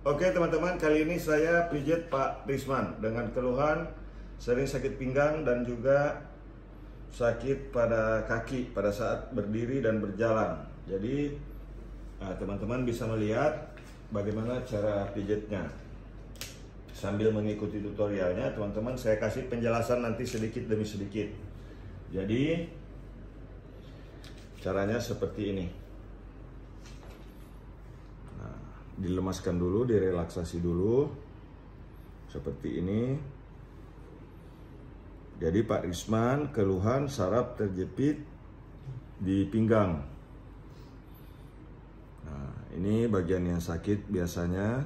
Oke teman-teman, kali ini saya pijit Pak Risman dengan keluhan sering sakit pinggang dan juga sakit pada kaki pada saat berdiri dan berjalan. Jadi teman-teman bisa melihat bagaimana cara pijitnya. Sambil mengikuti tutorialnya, teman-teman saya kasih penjelasan nanti sedikit demi sedikit. Jadi caranya seperti ini. Dilemaskan dulu, direlaksasi dulu seperti ini. Jadi Pak Risman keluhan saraf terjepit di pinggang. Nah, ini bagian yang sakit biasanya.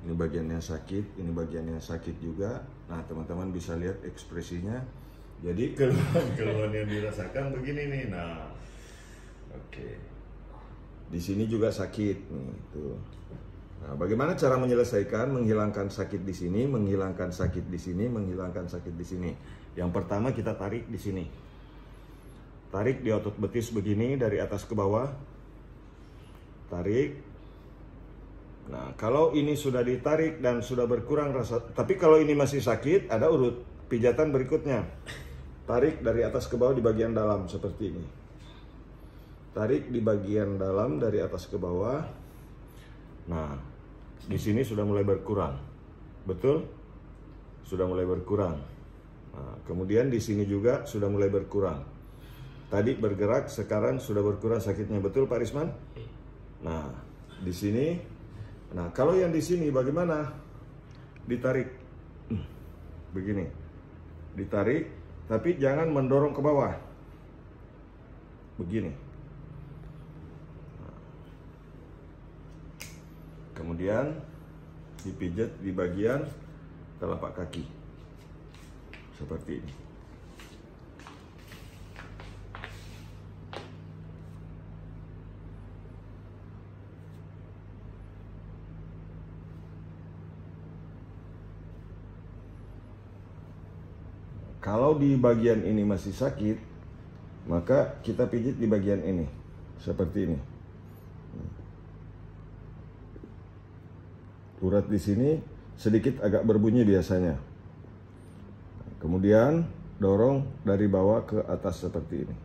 Ini bagian yang sakit, ini bagian yang sakit juga. Nah, teman-teman bisa lihat ekspresinya. Jadi keluhan yang dirasakan begini nih. Nah, oke. Di sini juga sakit nih, tuh. Nah, bagaimana cara menyelesaikan, menghilangkan sakit di sini, menghilangkan sakit di sini, menghilangkan sakit di sini? Yang pertama kita tarik di sini. Tarik di otot betis begini dari atas ke bawah. Tarik. Nah, kalau ini sudah ditarik dan sudah berkurang rasa, tapi kalau ini masih sakit, ada urut pijatan berikutnya. Tarik dari atas ke bawah di bagian dalam seperti ini. Tarik di bagian dalam dari atas ke bawah. Nah, di sini sudah mulai berkurang. Betul? Sudah mulai berkurang. Nah, kemudian di sini juga sudah mulai berkurang. Tadi bergerak, sekarang sudah berkurang sakitnya. Betul Pak Risman? Nah, di sini. Nah, kalau yang di sini bagaimana? Ditarik. Begini. Ditarik, tapi jangan mendorong ke bawah. Begini. Kemudian dipijat di bagian telapak kaki seperti ini. Kalau di bagian ini masih sakit, maka kita pijit di bagian ini seperti ini. Urat di sini sedikit agak berbunyi biasanya. Kemudian dorong dari bawah ke atas seperti ini.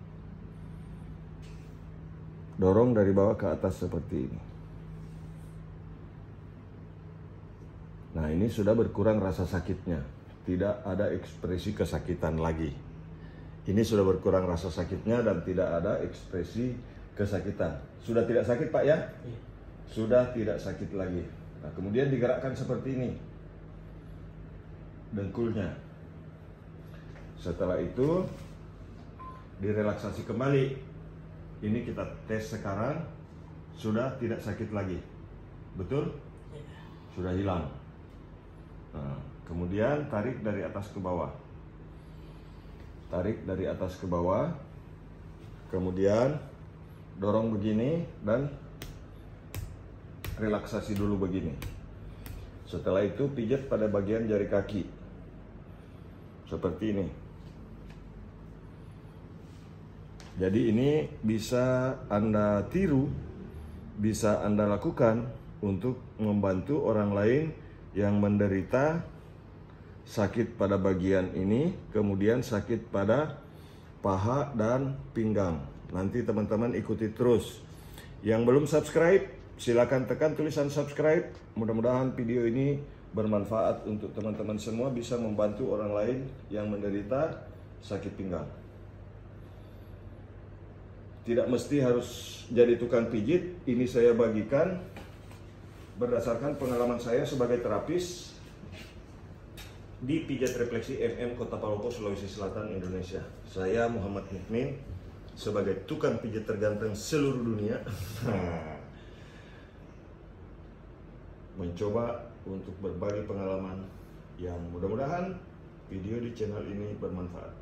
Dorong dari bawah ke atas seperti ini. Nah, ini sudah berkurang rasa sakitnya. Tidak ada ekspresi kesakitan lagi. Ini sudah berkurang rasa sakitnya dan tidak ada ekspresi kesakitan. Sudah tidak sakit Pak ya? Sudah tidak sakit lagi. Nah, kemudian digerakkan seperti ini dengkulnya. Setelah itu direlaksasi kembali. Ini kita tes sekarang, sudah tidak sakit lagi. Betul? Sudah hilang. Nah, kemudian tarik dari atas ke bawah. Tarik dari atas ke bawah. Kemudian dorong begini dan relaksasi dulu begini. Setelah itu pijat pada bagian jari kaki seperti ini. Jadi ini bisa Anda tiru, bisa Anda lakukan untuk membantu orang lain yang menderita sakit pada bagian ini, kemudian sakit pada paha dan pinggang. Nanti teman-teman ikuti terus. Yang belum subscribe, silakan tekan tulisan subscribe. Mudah-mudahan video ini bermanfaat untuk teman-teman semua, bisa membantu orang lain yang menderita sakit pinggang. Tidak mesti harus jadi tukang pijit. Ini saya bagikan berdasarkan pengalaman saya sebagai terapis di Pijat Refleksi MM Kota Palopo, Sulawesi Selatan, Indonesia. Saya Muhammad Mukmin sebagai tukang pijit terganteng seluruh dunia. Mencoba untuk berbagi pengalaman yang mudah-mudahan video di channel ini bermanfaat.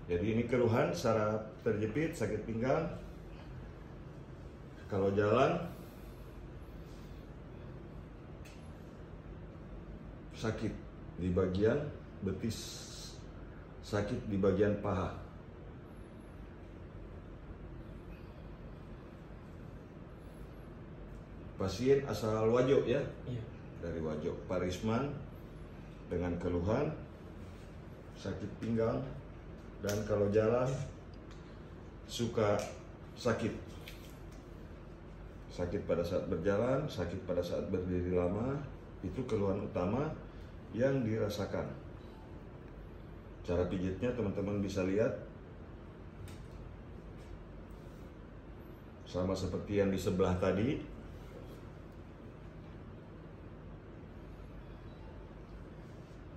Jadi ini keluhan saraf terjepit, sakit pinggang. Kalau jalan sakit di bagian betis, sakit di bagian paha. pasien asal Wajo ya? Iya. Dari Wajo, Pak Risman, dengan keluhan sakit pinggang dan kalau jalan suka sakit pada saat berjalan, sakit pada saat berdiri lama. Itu keluhan utama yang dirasakan. Cara pijitnya teman-teman bisa lihat sama seperti yang di sebelah tadi.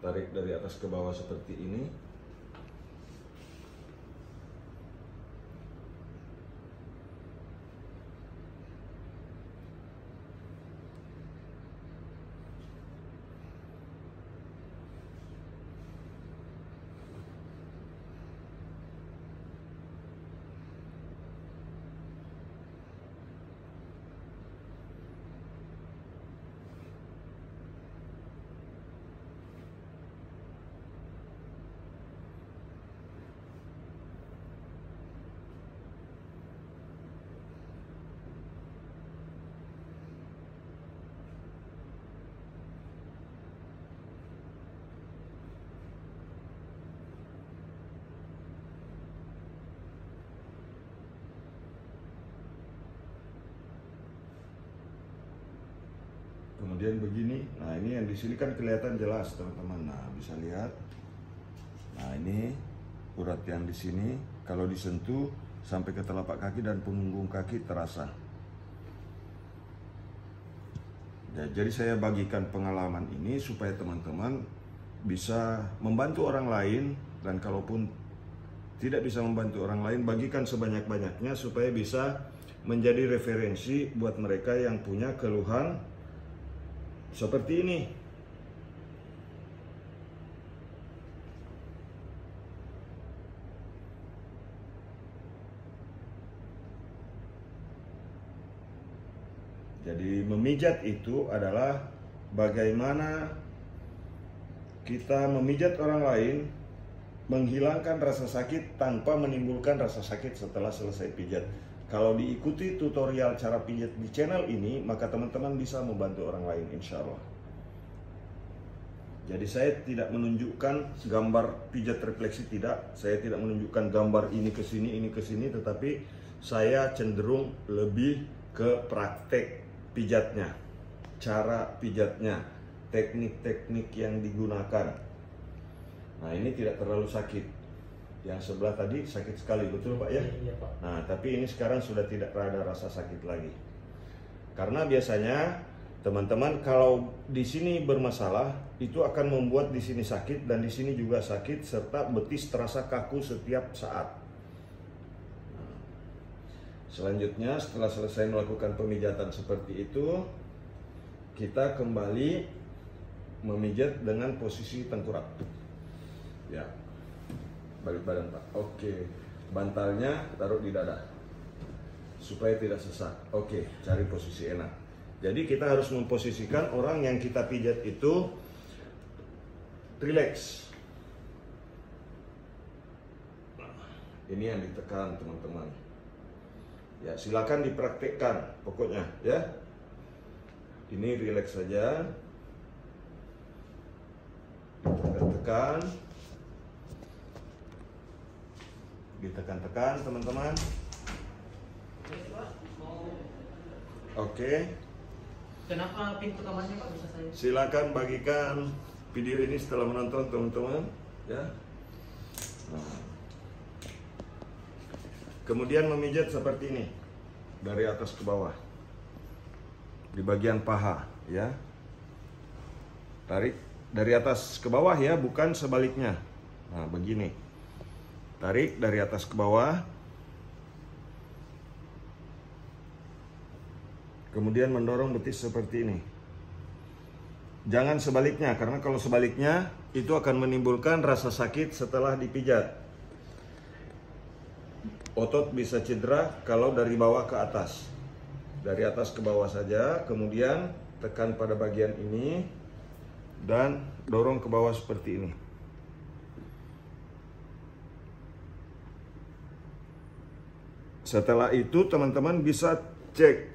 Tarik dari atas ke bawah seperti ini. Kemudian begini, nah ini yang di sini kan kelihatan jelas teman-teman. Nah bisa lihat, nah ini urat yang di sini kalau disentuh sampai ke telapak kaki dan punggung kaki terasa. Ya, jadi saya bagikan pengalaman ini supaya teman-teman bisa membantu orang lain, dan kalaupun tidak bisa membantu orang lain, bagikan sebanyak-banyaknya supaya bisa menjadi referensi buat mereka yang punya keluhan seperti ini. Jadi memijat itu adalah bagaimana kita memijat orang lain, menghilangkan rasa sakit tanpa menimbulkan rasa sakit setelah selesai pijat. Kalau diikuti tutorial cara pijat di channel ini, maka teman-teman bisa membantu orang lain, insya Allah. Jadi saya tidak menunjukkan gambar pijat refleksi, tidak. Saya tidak menunjukkan gambar ini ke sini, tetapi saya cenderung lebih ke praktek pijatnya, cara pijatnya, teknik-teknik yang digunakan. Nah ini tidak terlalu sakit. Yang sebelah tadi sakit sekali, betul Pak ya? Iya Pak. Nah tapi ini sekarang sudah tidak ada rasa sakit lagi. Karena biasanya teman-teman kalau di sini bermasalah, itu akan membuat di sini sakit dan di sini juga sakit, serta betis terasa kaku setiap saat. Selanjutnya setelah selesai melakukan pemijatan seperti itu, kita kembali memijat dengan posisi tengkurap. Ya, balik badan Pak. Oke, bantalnya taruh di dada supaya tidak sesak. Oke, cari posisi enak. Jadi kita harus memposisikan orang yang kita pijat itu rileks. Ini yang ditekan teman-teman. Ya, silakan dipraktekkan pokoknya ya. Ini rileks saja. Ditekan-tekan. Ditekan-tekan teman-teman. Oke. Kenapa pintu kamarnya Pak, bisa saya? Silakan bagikan video ini setelah menonton teman-teman ya. Nah. Kemudian memijat seperti ini dari atas ke bawah di bagian paha ya. Tarik dari atas ke bawah ya, bukan sebaliknya. Nah begini, tarik dari atas ke bawah, kemudian mendorong betis seperti ini. Jangan sebaliknya, karena kalau sebaliknya itu akan menimbulkan rasa sakit setelah dipijat. Otot bisa cedera kalau dari bawah ke atas. Dari atas ke bawah saja, kemudian tekan pada bagian ini dan dorong ke bawah seperti ini. Setelah itu teman-teman bisa cek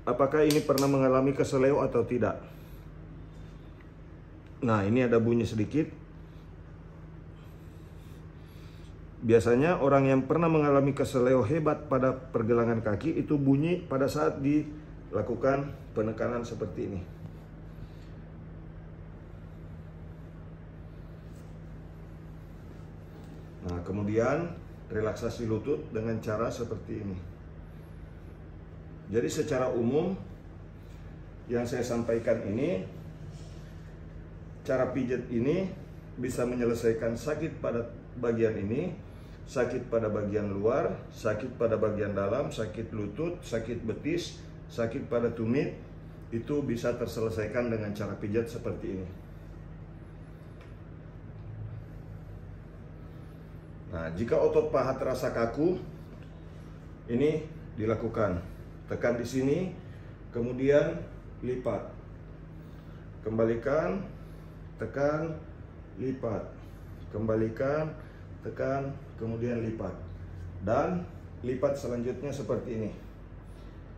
apakah ini pernah mengalami keseleo atau tidak. Nah, ini ada bunyi sedikit. Biasanya orang yang pernah mengalami keseleo hebat pada pergelangan kaki itu bunyi pada saat dilakukan penekanan seperti ini. Nah, kemudian relaksasi lutut dengan cara seperti ini. Jadi secara umum yang saya sampaikan ini, cara pijat ini bisa menyelesaikan sakit pada bagian ini, sakit pada bagian luar, sakit pada bagian dalam, sakit lutut, sakit betis, sakit pada tumit, itu bisa terselesaikan dengan cara pijat seperti ini. Nah, jika otot paha terasa kaku, ini dilakukan. Tekan di sini, kemudian lipat. Kembalikan, tekan, lipat. Kembalikan, tekan, kemudian lipat. Dan lipat selanjutnya seperti ini.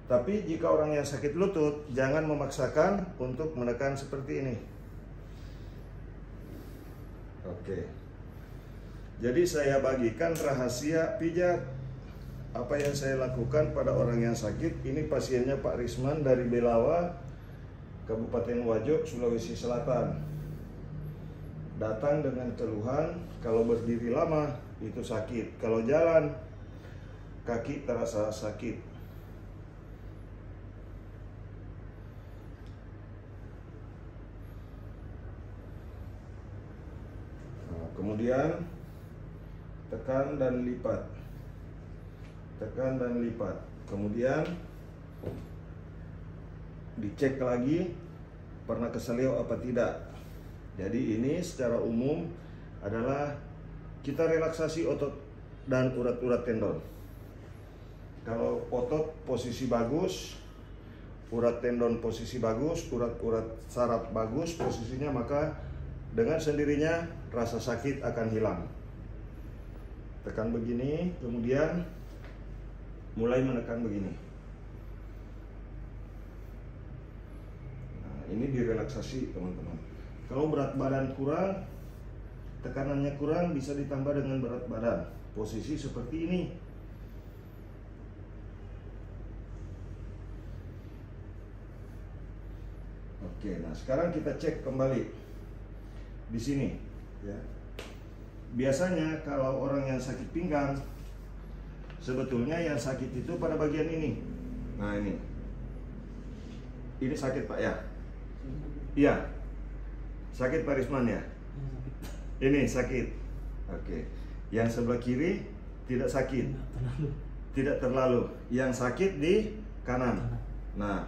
Tapi jika orang yang sakit lutut, jangan memaksakan untuk menekan seperti ini. Oke. Jadi saya bagikan rahasia pijat apa yang saya lakukan pada orang yang sakit. Ini pasiennya Pak Risman dari Belawa, Kabupaten Wajo, Sulawesi Selatan. Datang dengan keluhan kalau berdiri lama itu sakit, kalau jalan kaki terasa sakit. Nah, kemudian tekan dan lipat, tekan dan lipat. Kemudian dicek lagi pernah keseleo apa tidak. Jadi ini secara umum adalah kita relaksasi otot dan urat-urat tendon. Kalau otot posisi bagus, urat tendon posisi bagus, urat-urat saraf bagus posisinya, maka dengan sendirinya rasa sakit akan hilang. Tekan begini, kemudian mulai menekan begini. Nah, ini direlaksasi teman-teman. Kalau berat badan kurang, tekanannya kurang, bisa ditambah dengan berat badan. Posisi seperti ini. Oke, nah sekarang kita cek kembali di sini, ya. Biasanya kalau orang yang sakit pinggang, sebetulnya yang sakit itu pada bagian ini. Nah ini sakit Pak ya? Iya, sakit Pak Risman ya? Ini sakit. Oke, yang sebelah kiri tidak sakit, tidak terlalu. Yang sakit di kanan. Nah,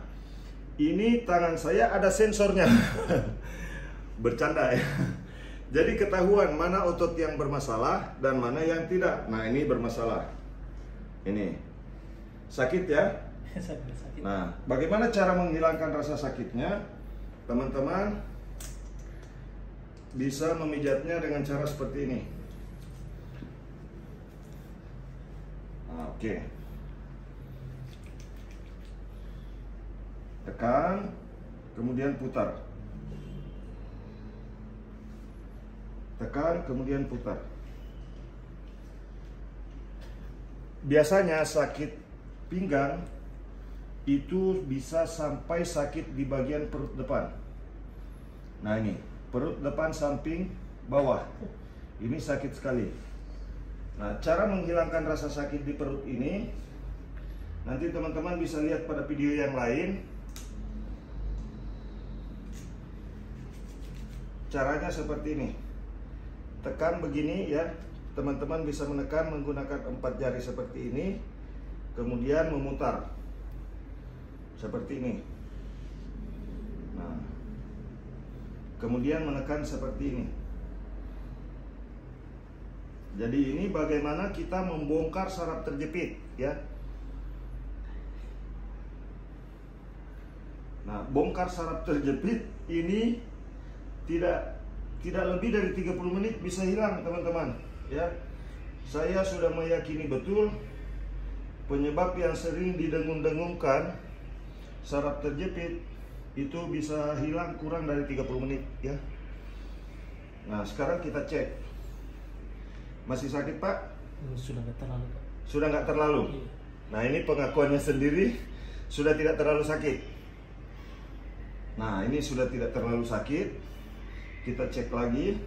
ini tangan saya ada sensornya. Bercanda ya. Jadi ketahuan mana otot yang bermasalah dan mana yang tidak. Nah, ini bermasalah. Ini sakit ya. Nah, bagaimana cara menghilangkan rasa sakitnya? Teman-teman bisa memijatnya dengan cara seperti ini. Nah, oke. Tekan, kemudian putar. Tekan, kemudian putar. Biasanya sakit pinggang itu bisa sampai sakit di bagian perut depan. Nah ini, perut depan samping bawah. Ini sakit sekali. Nah, cara menghilangkan rasa sakit di perut ini, nanti teman-teman bisa lihat pada video yang lain. Caranya seperti ini. Tekan begini ya, teman-teman bisa menekan menggunakan 4 jari seperti ini, kemudian memutar seperti ini. Nah, kemudian menekan seperti ini. Jadi ini bagaimana kita membongkar saraf terjepit ya. Nah, bongkar saraf terjepit ini tidak lebih dari 30 menit bisa hilang teman-teman ya. Saya sudah meyakini betul penyebab yang sering didengung-dengungkan saraf terjepit itu bisa hilang kurang dari 30 menit ya. Nah sekarang kita cek. Masih sakit Pak? Sudah nggak terlalu Pak. Sudah nggak terlalu? Iya. Nah ini pengakuannya sendiri, sudah tidak terlalu sakit. Nah ini sudah tidak terlalu sakit. Kita cek lagi.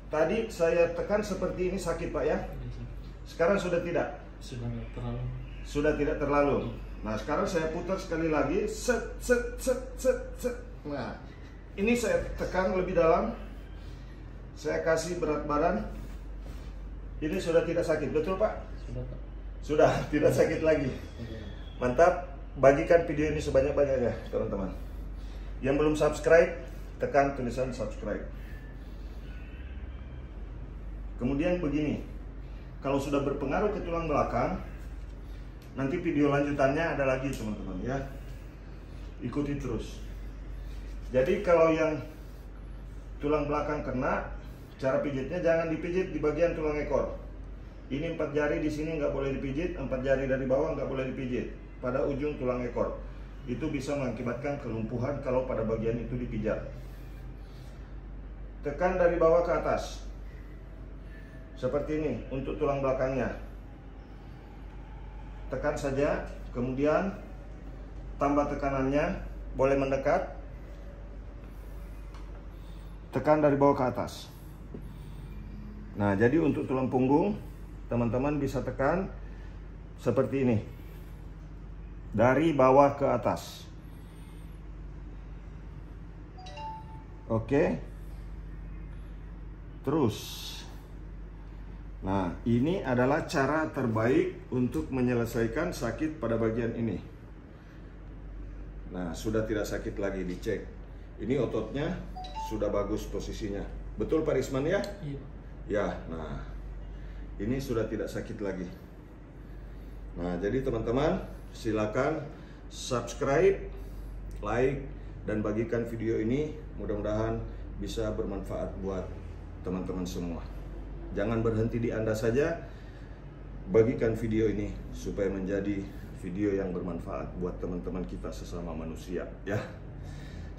Tadi saya tekan seperti ini sakit Pak ya. Sekarang sudah tidak? Sudah nggak terlalu. Sudah tidak terlalu. Nah sekarang saya putar sekali lagi. Set, set, set, set, set. Nah ini saya tekan lebih dalam. Saya kasih berat badan. Ini sudah tidak sakit, betul Pak? Sudah Pak. Sudah tidak sakit lagi. Mantap. Bagikan video ini sebanyak-banyaknya teman-teman. Yang belum subscribe, tekan tulisan subscribe. Kemudian begini, kalau sudah berpengaruh ke tulang belakang, nanti video lanjutannya ada lagi teman-teman ya. Ikuti terus. Jadi kalau yang tulang belakang kena, cara pijitnya jangan dipijit di bagian tulang ekor. Ini 4 jari di sini nggak boleh dipijit, 4 jari dari bawah nggak boleh dipijit. Pada ujung tulang ekor. Itu bisa mengakibatkan kelumpuhan kalau pada bagian itu dipijat. Tekan dari bawah ke atas. Seperti ini untuk tulang belakangnya. Tekan saja, kemudian tambah tekanannya, boleh mendekat. Tekan dari bawah ke atas. Nah, jadi untuk tulang punggung, teman-teman bisa tekan seperti ini. Dari bawah ke atas. Oke. Terus. Nah, ini adalah cara terbaik untuk menyelesaikan sakit pada bagian ini. Nah, sudah tidak sakit lagi, dicek. Ini ototnya sudah bagus posisinya. Betul Pak Risman ya? Iya. Ya, nah ini sudah tidak sakit lagi. Nah, jadi teman-teman silakan subscribe, like, dan bagikan video ini. Mudah-mudahan bisa bermanfaat buat teman-teman semua. Jangan berhenti di Anda saja. Bagikan video ini supaya menjadi video yang bermanfaat buat teman-teman kita sesama manusia ya.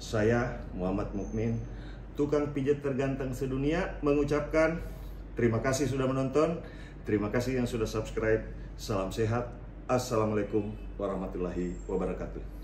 Saya Muhammad Mukmin, tukang pijat terganteng sedunia, mengucapkan terima kasih sudah menonton. Terima kasih yang sudah subscribe. Salam sehat. Assalamualaikum warahmatullahi wabarakatuh.